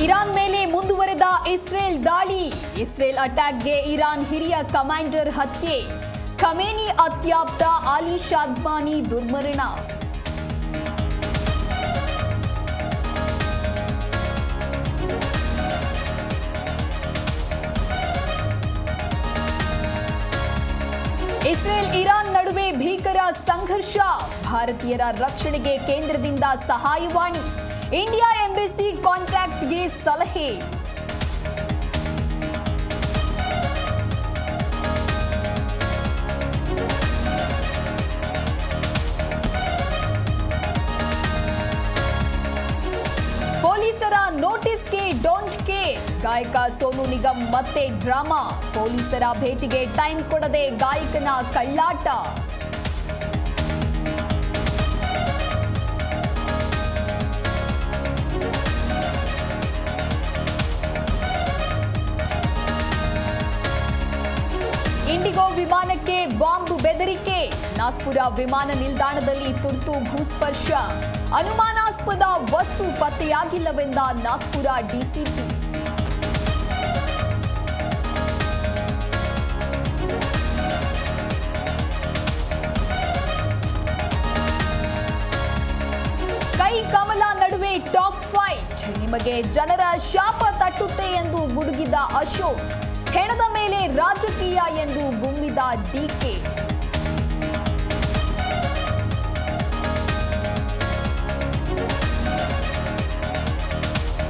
Iran ಮೇಲೆ ಮುಂದುವರೆದ Israel ದಾಳಿ. ಇಸ್ರೇಲ್ ಅಟ್ಯಾಕ್ಗೆ ಇರಾನ್ ಹಿರಿಯ ಕಮಾಂಡರ್ ಹತ್ಯೆ. ಖಮೇನಿ ಅತ್ಯಾಪ್ತ ಅಲಿ ಶಾದ್ಮಾನಿ ದುರ್ಮರಣ. ಇಸ್ರೇಲ್ ಇರಾನ್ ನಡುವೆ ಭೀಕರ ಸಂಘರ್ಷ. ಭಾರತೀಯರ ರಕ್ಷಣೆಗೆ ಕೇಂದ್ರದಿಂದ ಸಹಾಯವಾಣಿ. ಇಂಡಿಯಾ ಎಂಬಸಿ ಕಾಂಟ್ರಾಕ್ಟ್ಗೆ ಸಲಹೆ. ಪೊಲೀಸರ ನೋಟಿಸ್ಗೆ ಡೋಂಟ್ ಕೇರ್. ಗಾಯಕ ಸೋನು ನಿಗಮ್ ಮತ್ತೆ ಡ್ರಾಮಾ. ಪೊಲೀಸರ ಭೇಟಿಗೆ ಟೈಮ್ ಕೊಡದೆ ಗಾಯಕನ ಕಳ್ಳಾಟ. ಇಂಡಿಗೋ ವಿಮಾನಕ್ಕೆ ಬಾಂಬ್ ಬೆದರಿಕೆ. ನಾಗ್ಪುರ ವಿಮಾನ ನಿಲ್ದಾಣದಲ್ಲಿ ತುರ್ತು ಭೂಸ್ಪರ್ಶ. ಅನುಮಾನಾಸ್ಪದ ವಸ್ತು ಪತ್ತೆಯಾಗಿಲ್ಲವೆಂದ ನಾಗ್ಪುರ ಡಿಸಿಪಿ. ಕೈ ಕಮಲ ನಡುವೆ ಟಾಕ್ ಫೈಟ್. ನಿಮಗೆ ಜನರ ಶಾಪ ತಟ್ಟುತ್ತೆ ಎಂದು ಗುಡುಗಿದ ಅಶೋಕ್. ಹೆಣದ ಮೇಲೆ ರಾಜಕೀಯ ಎಂದು ಗುಮ್ಮಿದ ಡಿಕೆ.